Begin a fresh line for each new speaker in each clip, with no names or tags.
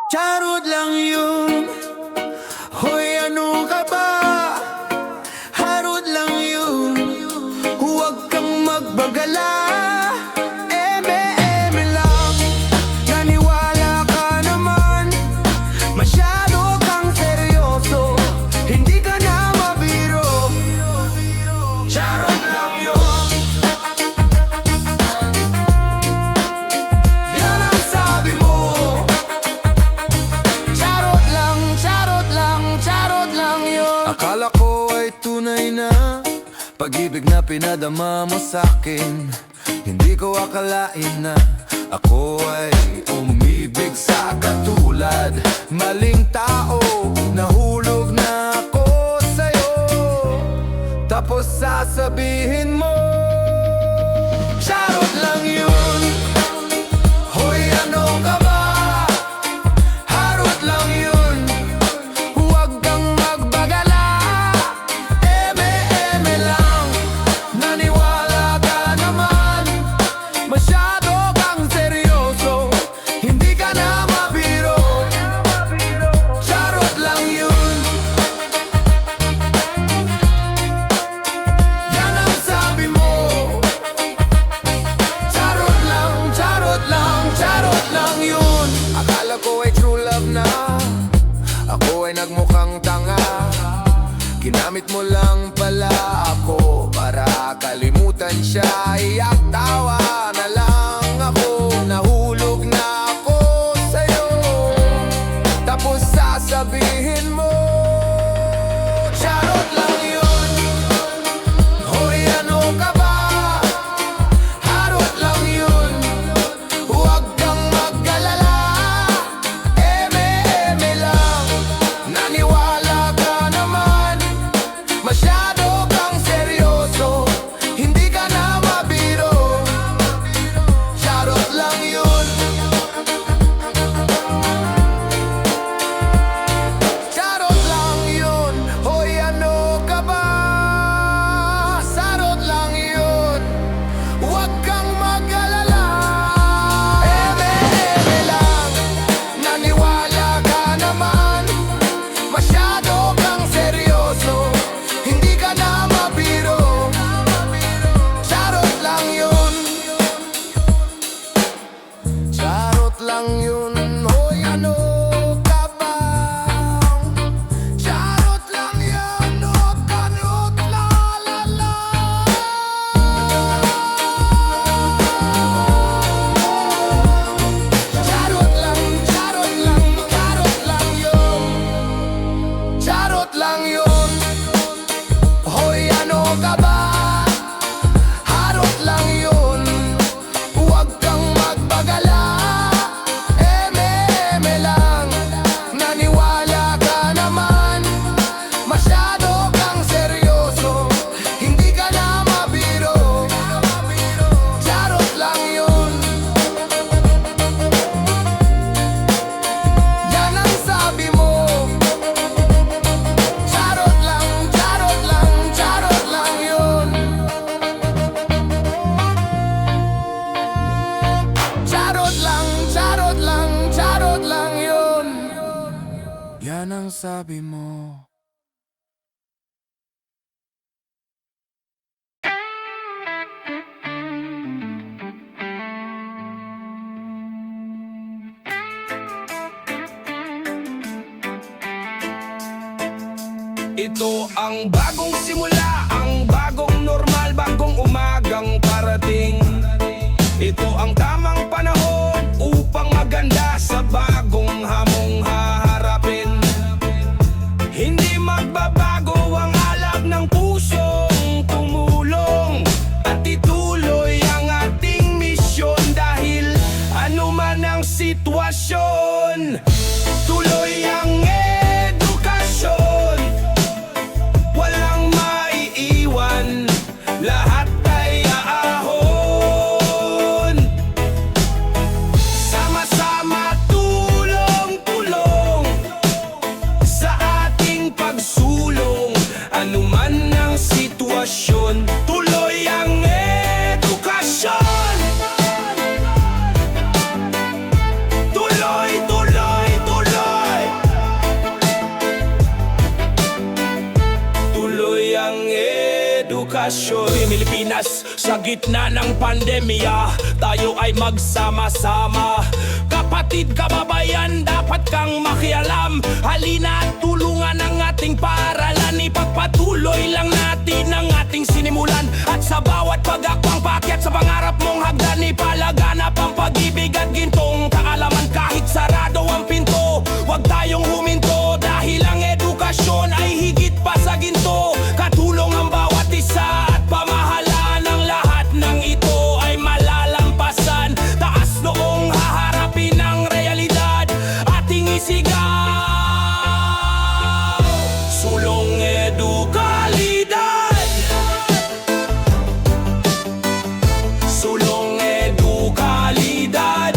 Charot lang yun. Hoy, ano ka ba? Harot lang yun. Huwag kang magbagala. Eme-eme lang. Naniwala ka naman. Masyado kang seryoso. Hindi ka na mabiro. Charot lang yun. Yan ang sabi mo. Charot lang, charot lang, charot lang yun. Akala ko ay tunay na pag-ibig na pinadama mo sa'kin. Hindi ko akalain na ako ay umibig sa katulad. Maling tao, nahulog na ako sa'yo. Tapos sasabihin mo, charot lang yun. Hoy, ano ka ba? Harot lang yun. Huwag kang magbagala. Eme-eme lang. Naniwala ka naman. Masyado kang seryoso. Hindi ka na mabiro. Charot lang yun. Yan ang sabi mo. Charot lang, charot lang, charot lang yun. Akala ko ay true love na. Ako ay nagmukhang tanga. Ginamit mo lang pala ako para kalimutan siya. Iyak tawa na lang ako. Nahulog na ako sa'yo. Tapos sasabihin mo, charot lang yun. Hoy, ano ka ba? Harot lang yun. Huwag kang mag-alala. Eme-eme lang. Naniwala ka naman. Masyado kang seryoso. Hindi ka na mabiro. Charot lang yun. Charot lang yun. Hoy, ano ka ba? Sarot lang yun. Huwag kang mag-alala. Eme-eme lang. Naniwala ka naman. Masyado kang seryoso. Hindi ka na mabiro. Charot lang yun. Charot lang yun. Hoy, ano ka ba? Charot lang yun. Huwag ka nag-alala. Charot lang, charot lang, charot lang yun. Charot lang yun. Hoy, ano ka ba? Harot lang yun. Huwag kang magbagala. Eme-eme lang. Naniwala ka naman. Masyado kang seryoso. Hindi ka na mabiro. Charot lang yun. Yan ang sabi mo. Charot lang, charot lang, charot lang yun. Charot lang, charot lang, charot lang yun. Yan ang sabi mo.
Ito ang bagong simula, ang bagong normal, bagong umagang parating. Ito ang tamang panahon upang maganda sa bagong hamong haharapin. Hindi magbabago ang alab ng pusong tumulong at ituloy ang ating misyon dahil anuman ang sitwasyon, tuloy ang edukasyon. Walang maiiwan, lahat ay aahon. Sama-sama tulong-tulong sa ating pagsulong. Anuman ang sitwasyon, tuloy ang edukasyon. Tuloy, tuloy, edukasyon. Pilipinas, sa gitna ng pandemya, tayo ay magsama-sama. Kapatid, kababayan, dapat kang makialam. Halina at tulungan ang ating paaralan. Ipagpatuloy lang natin ang ating sinimulan. At sa bawat pag-akwang pakyat sa pangarap mong hagdan, ipalaganap ang pag-ibig at gintong kaalaman. Kahit sarado ang pinto, huwag tayong huminto. Dahil ang edukasyon ay higit pa sa ginto. Katulong ang bawat isa at pamahalaan ng lahat ng ito ay malalampasan. Taas noong haharapin ang realidad, ating isigaw. Sulong edukalidad, sulong edukalidad.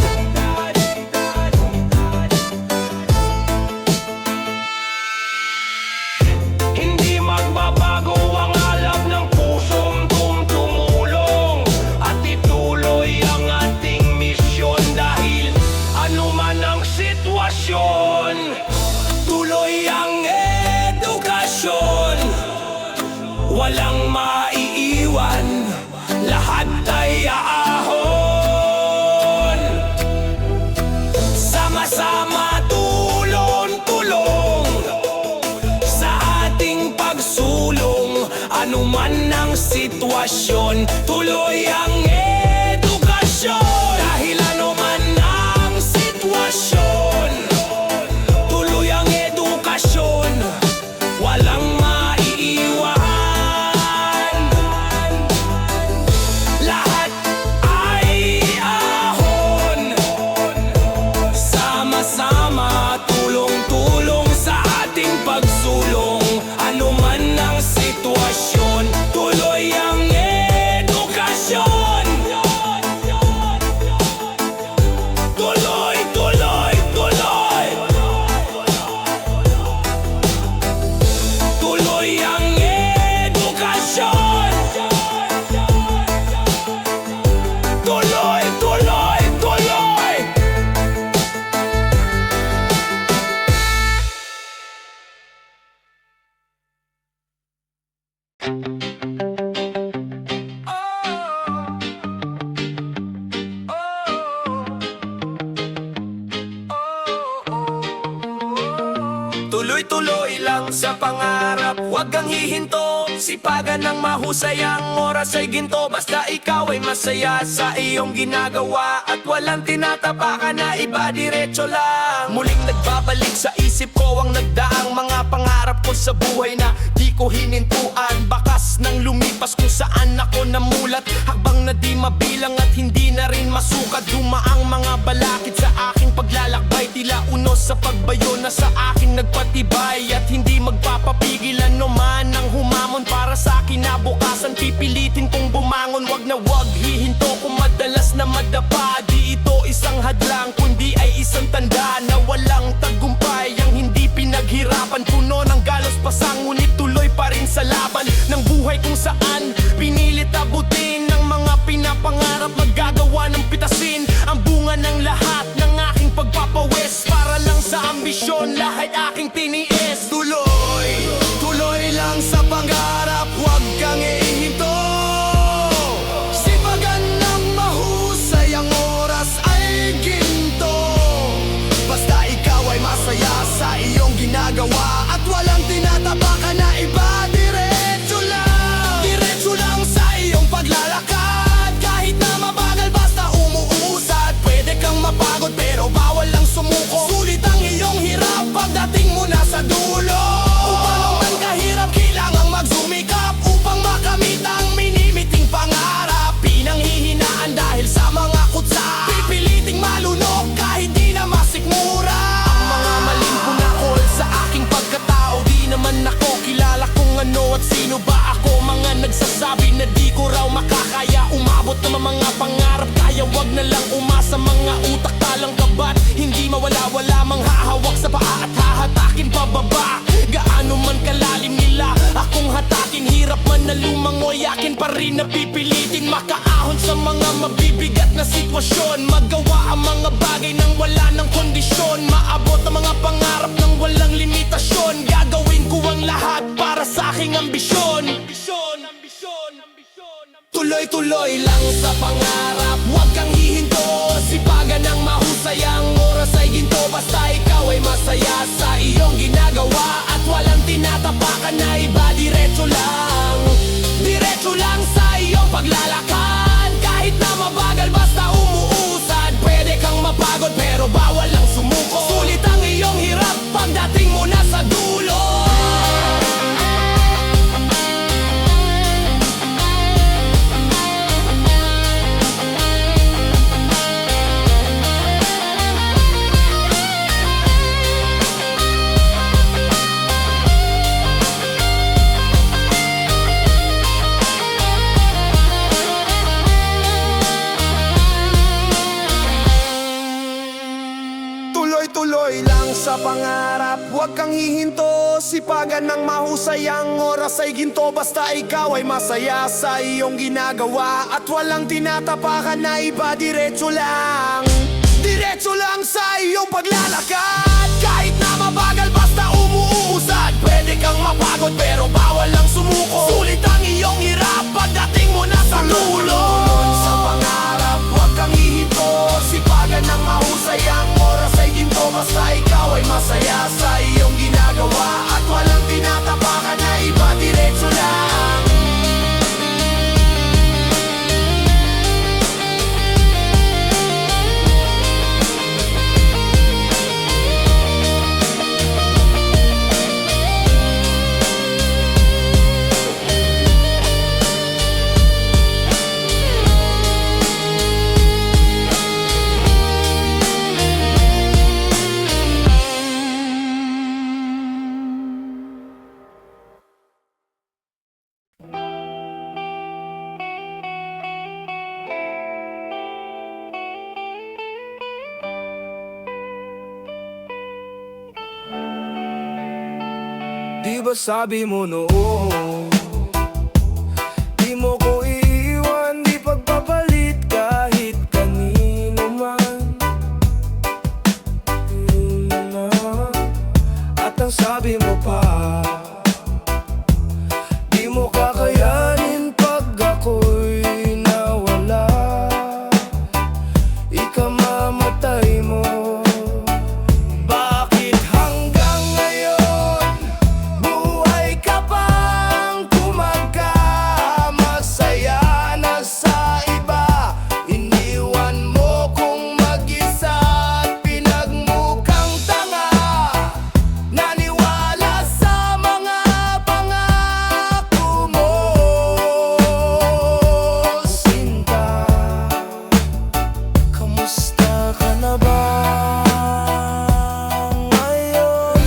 Hindi magbabago ang alab ng pusong tumulong at ituloy ang ating misyon. Dahil anuman ang sitwasyon, tuloy ang edukasyon. Walang maiiwan, lahat ay aahon. Sama-sama tulong-tulong sa ating pagsulong. Anuman ang sitwasyon, tuloy ang edukasyon. Dahil anuman ang sitwasyon, tuloy ang edukasyon. Walang maiiwan, lahat ay ahon. Sama-sama, tulong-tulong sa ating pagsulong. Anuman ang sitwasyon, tuloy ang edukasyon. Tuloy, tuloy, tuloy. Tuloy ang edukasyon. Tuloy, tuloy, tuloy. Tuloy-tuloy lang sa pangarap, huwag kang hihinto. Sipagan ng mahusay, ang oras ay ginto. Basta ikaw ay masaya sa iyong ginagawa at walang tinatapakan na iba, diretso lang. Muling nagbabalik sa isip ko ang nagdaang mga pangarap ko sa buhay na di ko hinintuan. Bakas ng lumipas kung saan ako namulat, hakbang na di mabilang at hindi na rin masukat. Dumaang mga balakid sa aking paglalakbay, tila unos sa pagbayo na sa aking nagpatibay. At hindi magpapapigilan naman ang humamon para sa kinabukasan. Pipilitin kong bumangon, wag na wag hihinto kung madalas na madapa. Di ito isang hadlang, kundi ay isang tanda na walang tagumpay ang hindi pinaghirapan. Puno ng galos pasang, ngunit tuloy pa rin sa laban ng buhay kung saan pinilit abutin ng mga pinapangarap. Magagawa ng pitasin ang bunga ng lahat ng aking pagpapawis. Para lang sa ambisyon, lahat aking tiniis. Tuloy, tuloy lang sa pangarap, huwag kang ihinto. Sipagan ng mahusay, ang oras ay ginto. Basta ikaw ay masaya sa iyong ginagawa at walang tinatapakan na iba, diretso lang. Diretso lang sa iyong paglalakad. Kahit na mabagal, basta umuusad. Pwede kang mapagod pero bawal lang sumuko. Sulit ang iyong hirap pagdating mo na sa dulo. Upang man kahirap, kailangang magsumikap upang makamit ang minimiting pangarap. Pinanghihinaan dahil sa mga kutsa, pipiliting malunok kahit di na masikmura. Ang mga maling punakol sa aking pagkatao, di naman ako kilala kung ano at sino ba ako. Mga nagsasabi na di ko raw makakaya umabot ng mga pangarap. Kaya wag na lang umasa, mga utak talang kabat. Hindi mawala-wala mang hahawak sa paa at hahatakin pababa. Gaano man kalalim nila akong hatakin, hirap man na lumangoy, akin pa rin napipilitin makaahon sa mga mabibigat na sitwasyon. Magawa ang mga bagay nang wala ng kondisyon. Maabot ang mga pangarap nang walang limitasyon. Gagawin ko ang lahat para sa aking ambisyon. Ambisyon, ambisyon. Tuloy-tuloy lang sa pangarap, huwag kang hihinto. Sipagan ng mahusay, ang oras ay ginto. Basta ikaw ay masaya sa iyong ginagawa at walang tinatapakan na iba. Diretso lang sa iyong paglalakad. Kahit na mabagal, basta umuusad. Pwede kang mapagod pero bawal lang sumuko. Sulit ang iyong hirap pagdating mo na sa dulo. Tuloy-tuloy lang sa pangarap, huwag kang hihinto. Sipagan ng mahusay, ang oras ay ginto. Basta ikaw ay masaya sa iyong ginagawa at walang tinatapakan na iba. Diretso lang sa iyong paglalakad. Kahit na mabagal, basta umuusad. Pwede kang mapagod pero bawal lang sumuko. Sulit ang iyong hirap pagdating mo na sa dulo. Sa pangarap, huwag kang hihinto. Sipagan ng mahusay, ang oras ay ginto. Basta ikaw ay masaya sa iyong ginagawa at walang tinatapakan na iba. Diretso lang.
Di ba sabi mo noon, di mo ko iiwan, di pagpapalit kahit kanino man. At ang sabi mo pa, di mo kakayanin pag ako'y nawala. Ikamamatay mo. Bakit hanggang ngayon buhay ka pang kumagkamasaya na sa iba? Iniwan mo kong mag-isa at pinagmukhang tanga. Naniwala sa mga pangako mo, Sinta. Kamusta ka na ba ngayon?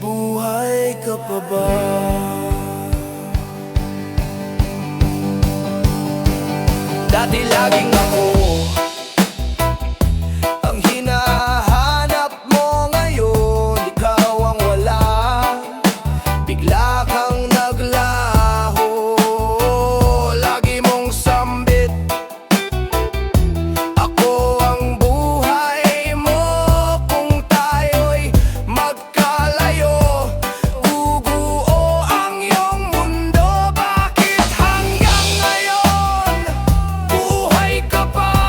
Buhay ka pa ba? Dati laging ako ang hinahanap mo, ngayon ikaw ang wala. Bigla kang naglaho, lagi mong sambit. Ako ang buhay mo kung tayo'y magkalayo. Guguo ang iyong mundo. Bakit hanggang ngayon buhay ka pa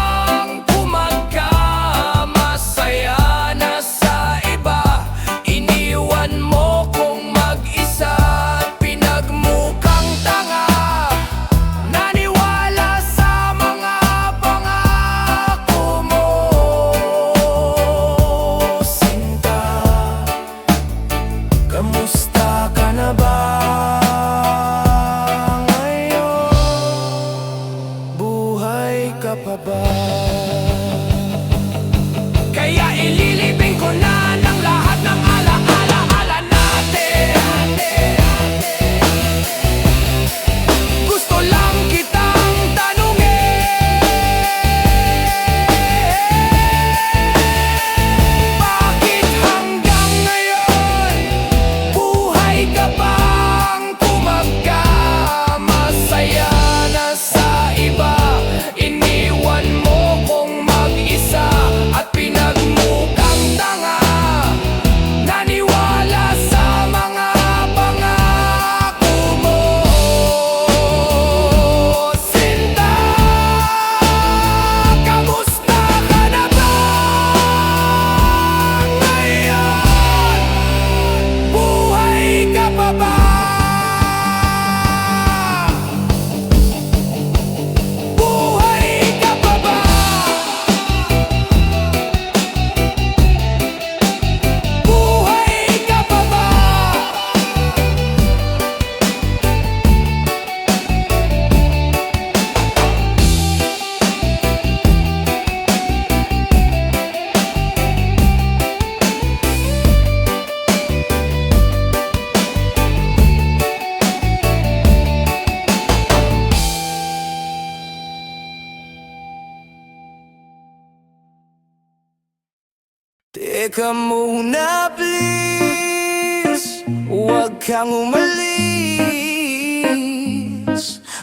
Teka muna please, huwag kang umalis.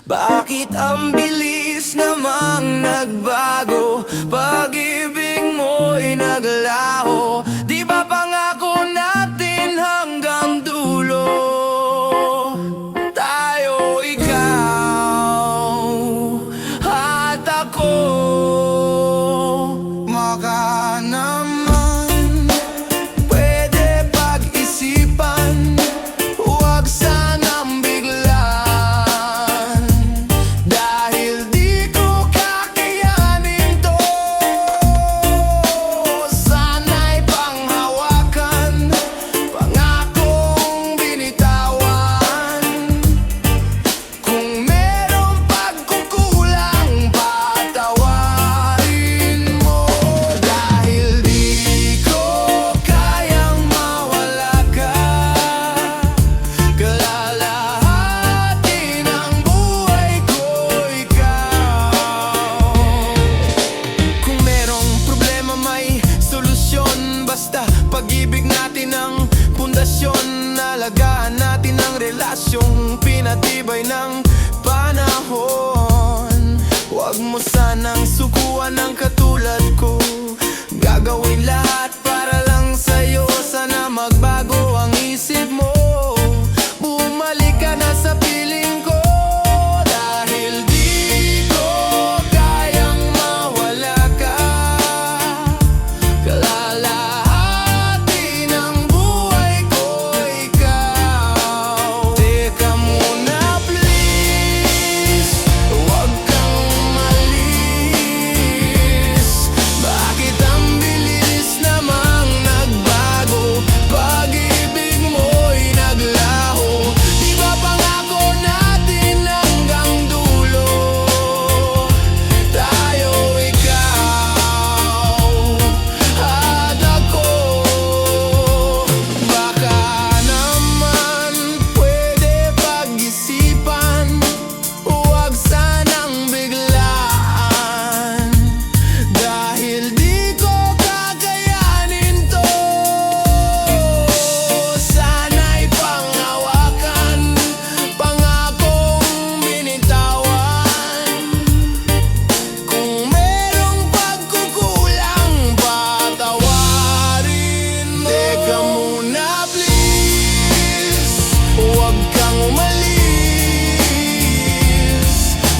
Bakit ang bilis namang nagbago? Pag-ibig mo'y naglaho. Di ba pangako natin hanggang dulo? Tayo, ikaw at ako. Baka naman pwede pag-isipan, huwag sanang biglan. Dahil di ko kakayanin to. Sana'y panghawakan, pangakong binitawan. Kung merong pagkukulang, patawarin mo. Dahil di ko kayang mawala ka. Kalalahati ng buhay ko, ikaw. Kung merong problema, may solusyon. Basta pag-ibig natin ang pundasyon. Alagaan natin ang relasyong pinatibay ng panahon. Huwag mo sanang sukuan ng katulad ko. Gagawin lahat para lang sa'yo. Sana magbago ang isip mo. Bumalik ka na sa piling ko. Dahil di ko kayang mawala ka. Kalalahati ng buhay ko, ikaw. Teka muna please, huwag kang umalis. Bakit ang bilis namang nagbago? Pag-ibig mo'y naglaho. Di ba pangako natin hanggang dulo? Tayo, ikaw at ako. Baka naman pwede pag-isipan, huwag sanang biglaan. Dahil di ko kakayanin to. Sana'y panghawakan, pangakong binitawan. Kung merong pagkukulang, patawarin mo. Teka muna please, huwag kang umalis.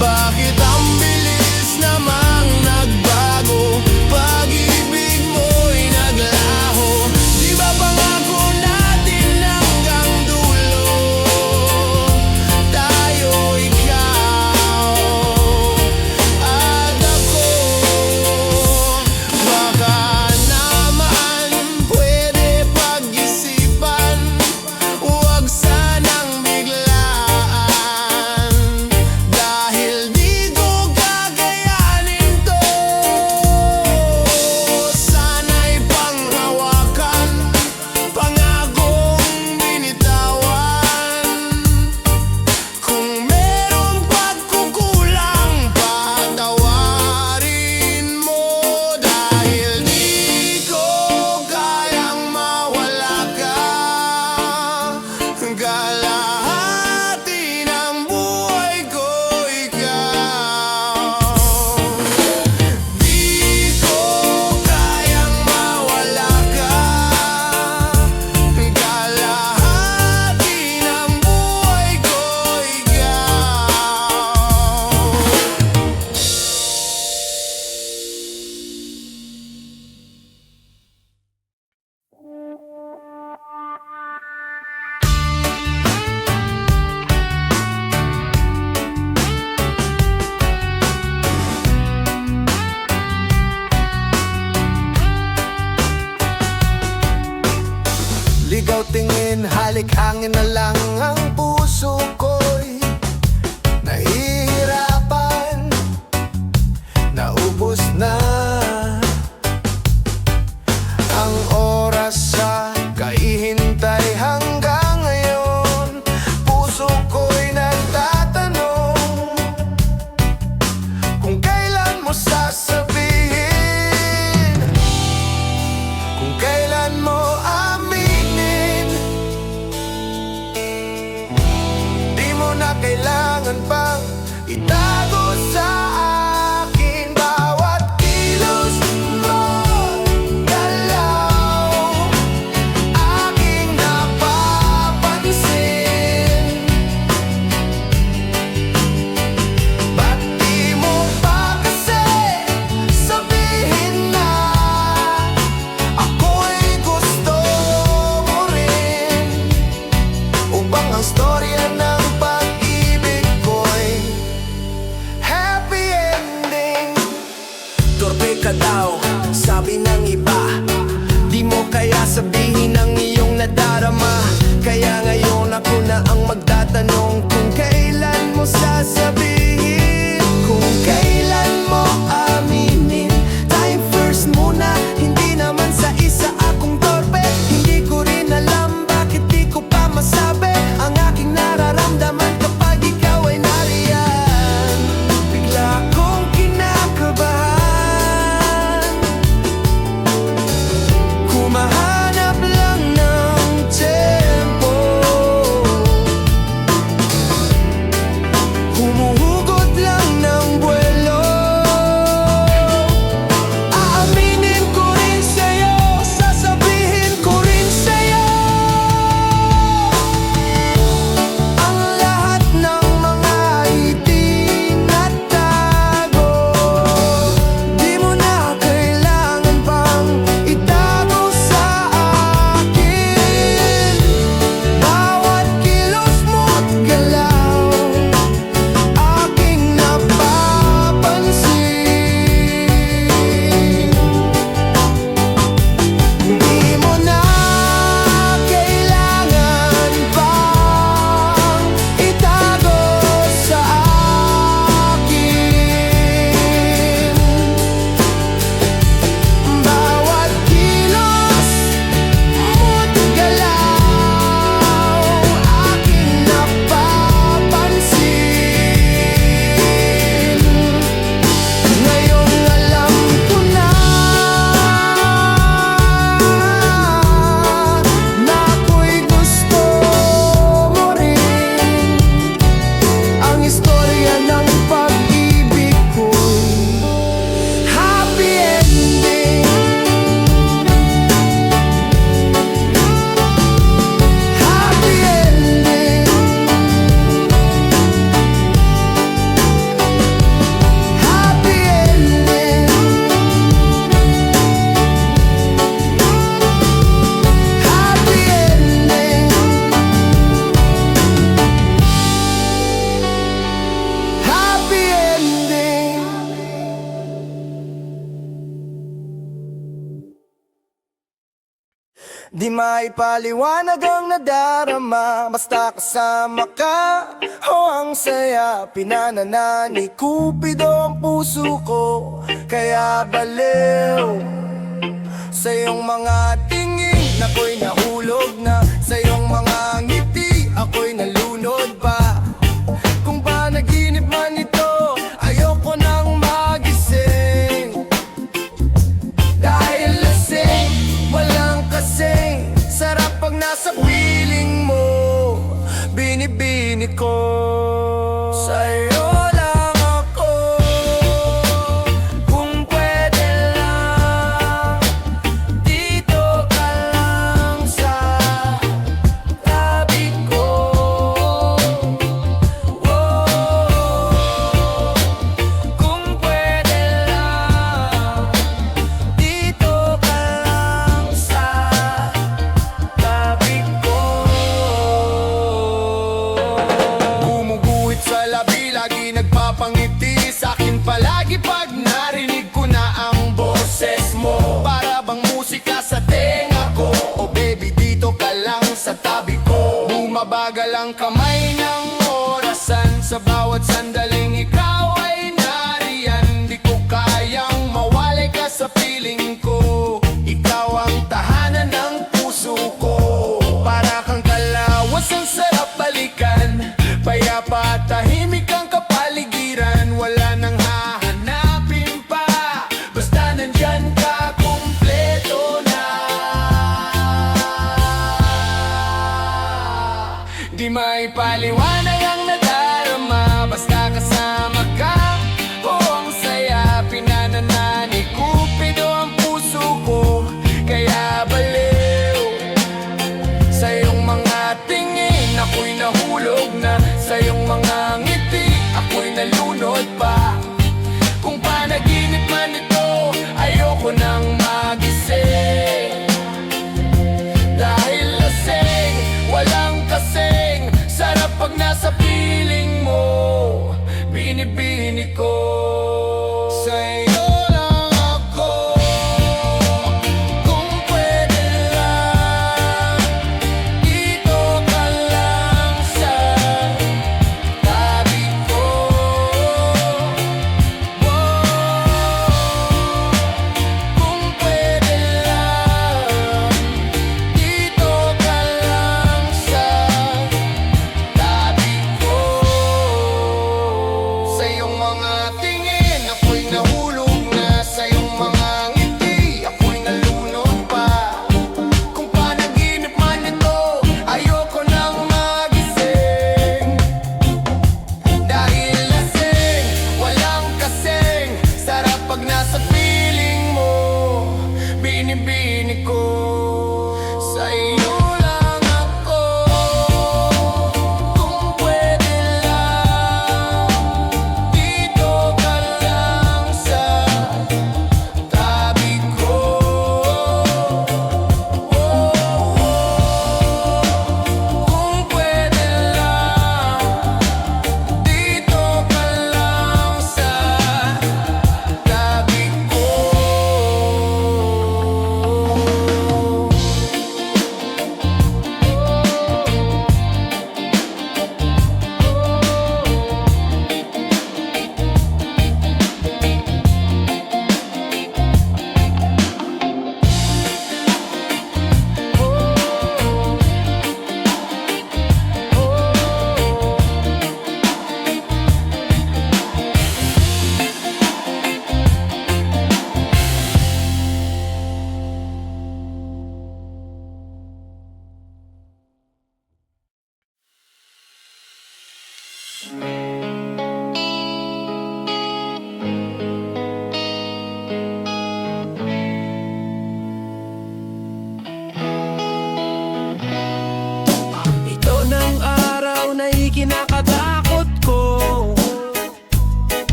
Bakit ang bilis namang nagbago? Pag-ibig mo'y naglaho. Di ba pangako natin hanggang dulo? Tayo, ikaw at ako. Baka naman pwede pag-isipan, huwag sanang biglaan. Dahil di ko kakayanin to. Sana'y panghawakan, pangakong binitawan. Kung merong pagkukulang, patawarin mo. Dahil di ko kayang mawala ka. Kalahati ng buhay ko, ikaw. Di ko kayang mawala ka. Kalahati ng buhay ko, ikaw. Ligaw tingin, halik hangin na lang ang puso ko'y nahihirapan. Naubos na ang oras sa kaihintay hanggang ngayon. Puso ko'y nagtatanong kung kailan mo sasabihin, kung Di maipaliwanag ang nadarama basta kasama ka. Oh, ang saya, pinanana ni Cupido ang puso ko. Kaya baliw sa iyong mga tingin, ako'y nahulog na. Sa iyong mga ngiti, ako'y nalunod pa. Kung panaginip man ito, ayoko nang magising. Dahil lasing, walang kasing sarap pag nasa piling mo. Binibini ko sa'yo lang ako. Kung pwede lang, dito ka lang sa tabi ko. Kung pwede lang, dito ka lang sa tabi ko. Gumuguhit sa labi, lagi nagpapangiti sa'kin palagi pag narinig ko na ang boses mo. Para bang musika sa tenga ko. Oh baby, dito ka lang sa tabi ko. Bumabagal ang kamay ng orasan sa bawat sandaling ikaw ay nariyan. Di ko kayang mawalay ka sa piling ko. Ikaw ang tahanan ng puso ko. Para kang kalawas, ang sarap balikan. Payapa at tahimik ang kapaligiran. Wala nang hahanapin pa. Basta nandyan ka, kumpleto na. Di maipaliwanag ang nadarama basta kasama ka. Oh, ang saya, pinanana ni Cupido ang puso ko. Kaya baliw sa iyong mga tingin, ako'y nahulog na. Sa iyong mga ngiti, ako'y nalunod pa. Kung panaginip man ito, ayoko nang magising. Dahil lasing, walang kasing sarap pag nasa piling mo. Binibini ko sa'yo lang ako. Kung pwede lang, dito ka lang sa tabi ko. Kung pwede lang, dito ka lang sa tabi ko. Sa iyong mga tingin, ako'y nahulog na. Sa iyong mga ngiti, ako'y nalunod pa. Kung panaginip man ito, ayoko nang magising. Dahil lasing, walang kasing sarap pag nasa piling mo. Binibini ko sa'yo lang ako. Kung pwede lang, dito ka lang sa tabi ko. Kung pwede lang, dito ka lang sa tabi ko.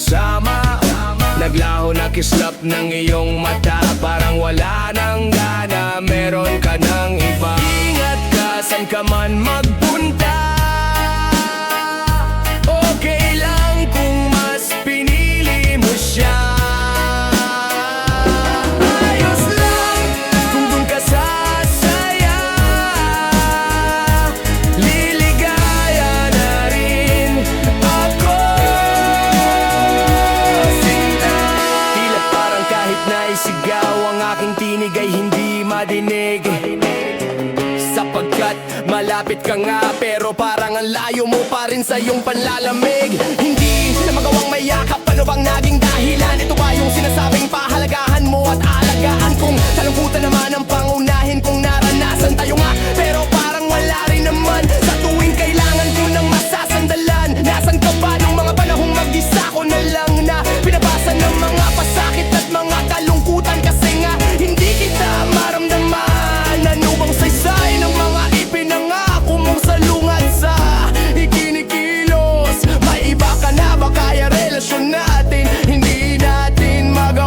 magkasama. Naglaho na kislap ng iyong mata, parang wala nang gana, meron ka ng iba. Ingat ka saan ka man magpunta, okay lang kung mas pinili mo siya. Ayos lang kung dun ka sasaya, liligaya na rin ako. Sinta, tila parang kahit naisigaw ang aking tinig ay hindi madinig, sapagkat malapit ka nga pero parang ang layo mo pa rin sa iyong panlalamig. Hindi na magawang mayakap, ano bang naging dahilan? Ito ba yung sinasabing pahalagahan mo at alagaan kung talungkutan naman ang pangunahin kong naranasan tayo nga, pero parang wala rin naman sa tuwing kailangan ko ng masasandalan. Nasaan ka ba nung mga panahong mag-isa ko na lang na pinabasa ng mga pasakit at mga kalungkutan, kasi nga hindi kita maramdaman. Ano bang saysay ng mga ipinangako mong salungat sa ikinikilos? May iba ka na ba kaya relasyon natin hindi natin magawa?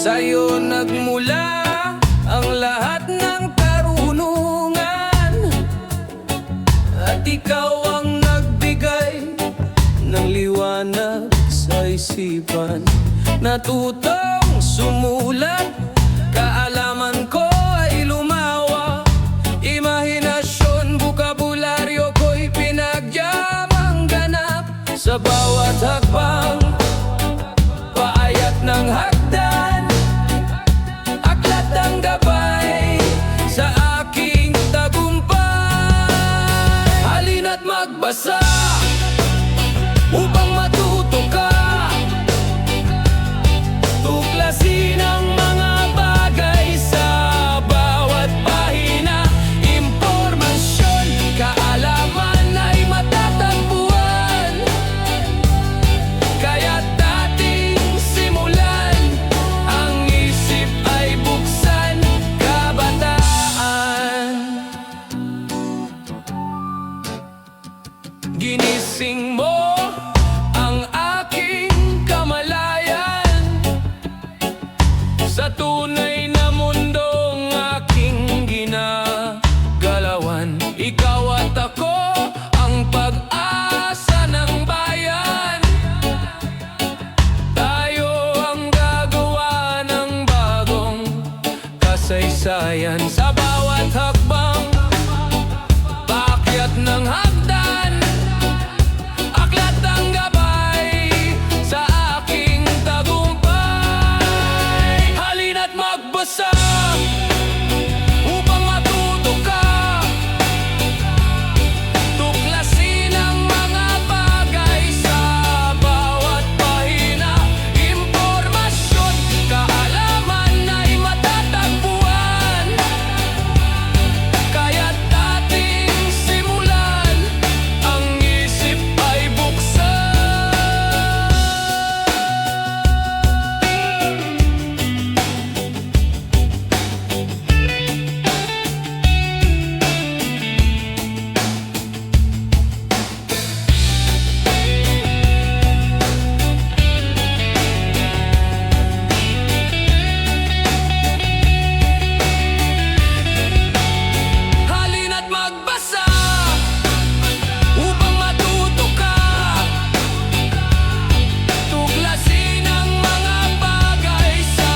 Sa'yo nagmula ang lahat ng karunungan, at ikaw ang nagbigay ng liwanag sa isipan. Natutong sumulat, kaalaman ko ay lumawa. Imahinasyon, bukabularyo ko'y pinagyamang ganap. Sa bawat hakbang, paayat ng hagdan, aklat ang gabay sa aking tagumpay. Halina't magbasa upang matuto ka, tuklasin ang mga bagay sa bawat pahina. Impormasyon, kaalaman ay matatagpuan, kaya't dating simulan, ang isip ay buksan. Kabataan, ginising mo ang aking kamalayan, sa tunay na mundong aking ginagalawan. Ikaw at ako ang pag-asa ng bayan, tayo ang gagawa ng bagong kasaysayan. Sa bawat hakbang, paakyat ng hagdan, aklat ang gabay sa aking tagumpay. Halina't magbasa upang matuto ka, tuklasin ang mga bagay sa bawat pahina. Impormasyon, kaalaman ay matatagpuan, kaya't dating simulan, ang isip ay buksan. Halina't magbasa upang matuto ka, tuklasin ang mga bagay sa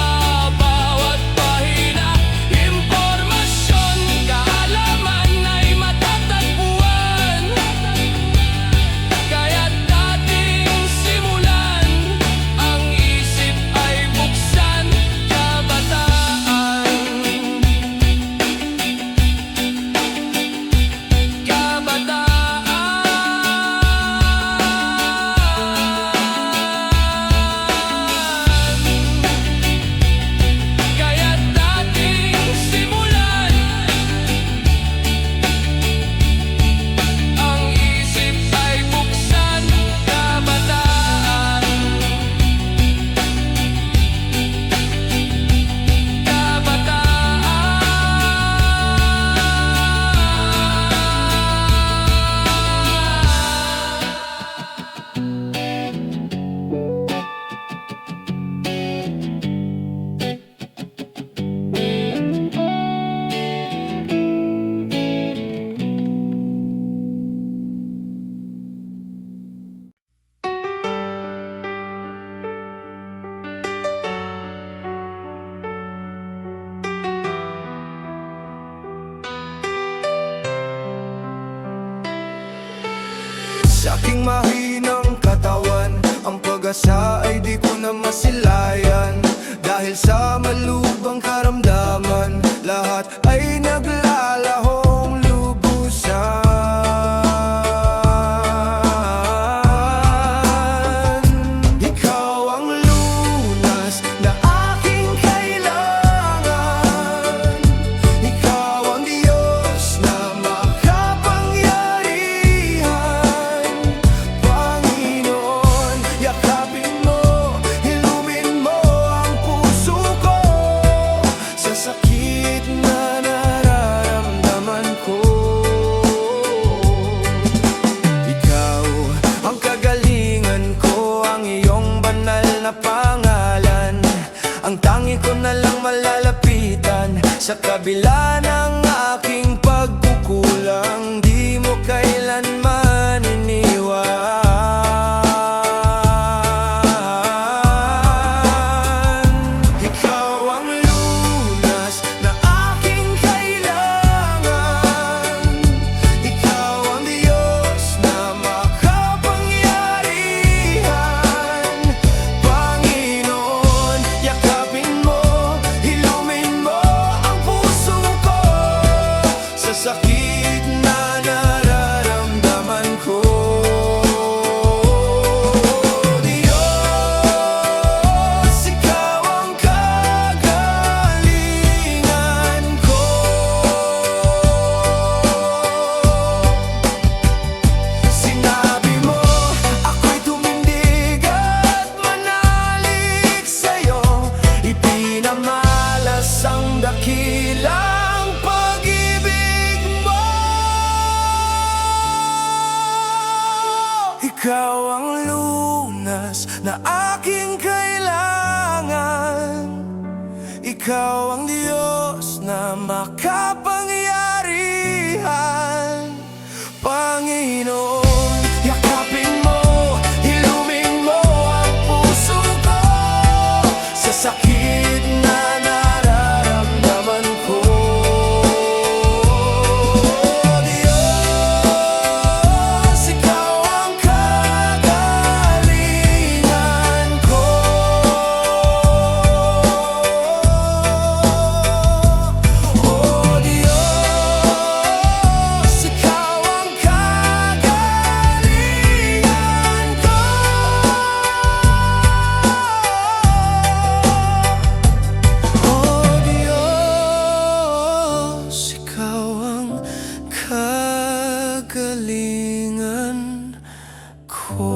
bawat pahina. Impormasyon, kaalaman ay matatagpuan, kaya't dating simulan, ang isip ay buksan. Kabataan, kaya't dating simulan, ang isip ay buksan. Kabataan, kabataan.
Sa aking mahinang katawan, ang pag-asa ay di ko na masilayan. Dahil sa malubhang karamdaman, lahat ay naglalahong lubusan. Ikaw ang lunas na aking kailangan, ikaw ang Diyos na makapangyarihan. Panginoon, yakapin mo, ilumin
kabila ng aking pagkukulang, di mo kailanman iniwan. Ikaw ang lunas na aking kailangan. Ikaw ang Diyos na makapangyarihan. Panginoon, yakapin mo, hilumin mo ang puso ko sa sakit na nararamdaman ko. Diyos, ikaw ang kagalingan ko. Sinabi mo, ako'y tumindig at manalig sa'yo. Ipinamalas ang dakilang pag-ibig mo. Ikaw ang lunas na aking kailangan. Ikaw ang Diyos na makapangyarihan. Panginoon, yakapin mo, hilumin mo ang puso ko sa sakit na nararamdaman ko. Diyos, ikaw ang kagalingan ko. Oh Diyos, ikaw ang kagalingan ko. Oh Diyos, ikaw ang kagalingan ko.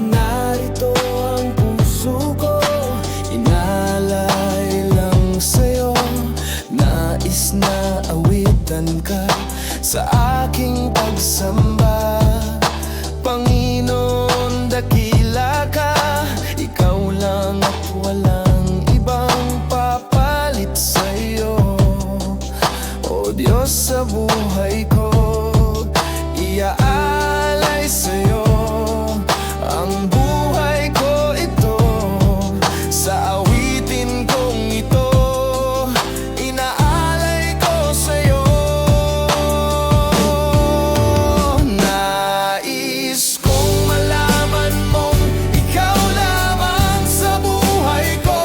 Narito ang puso ko, inalay lang sa'yo. Nais na awitan ka sa aking pagsamba. Panginoon, dakila ka, ikaw lang at walang ibang papalit sa'yo. O Diyos, sa buhay ko, iaalay sa'yo ang buhay ko ito. Sa awitin kong ito, inaalay ko sa'yo. Nais kong malaman mong ikaw lamang sa buhay ko,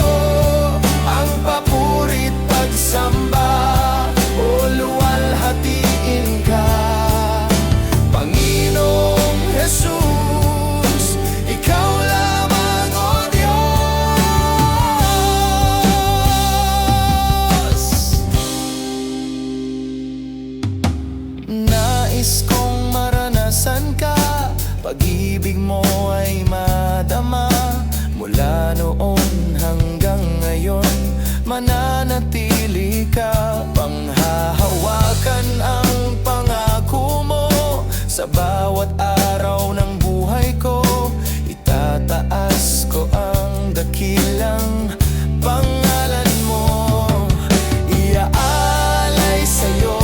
ang papurit pagsamba o luwalhatiin ka. Panginoong Jesus, ikaw lamang, o Diyos. Nais kong maranasan ka, pag-ibig mo ay madama. Mula noon hanggang ngayon, mananatili ka. Panghahawakan ang pangako mo sa bawat araw ng buhay ko. Itataas ko ang dakilang pangalan mo. Iaalay sa'yo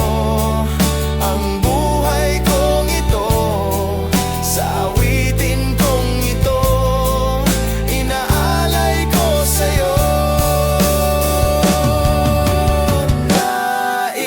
ang buhay kong ito. Sa awitin kong ito, inaalay ko sa'yo. Nais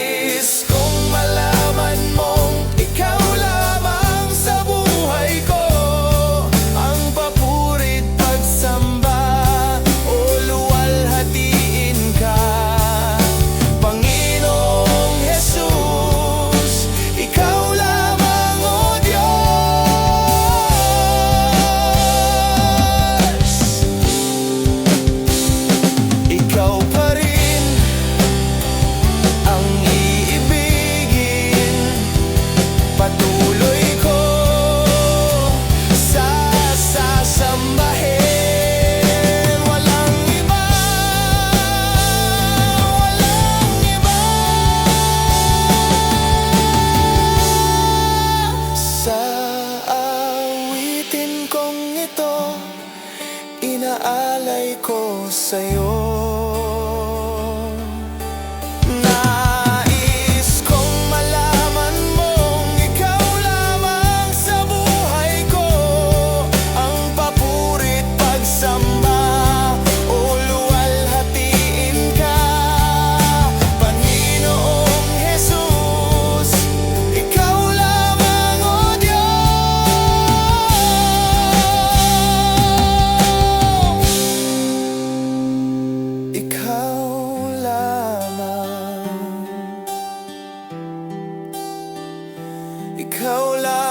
ikaw lang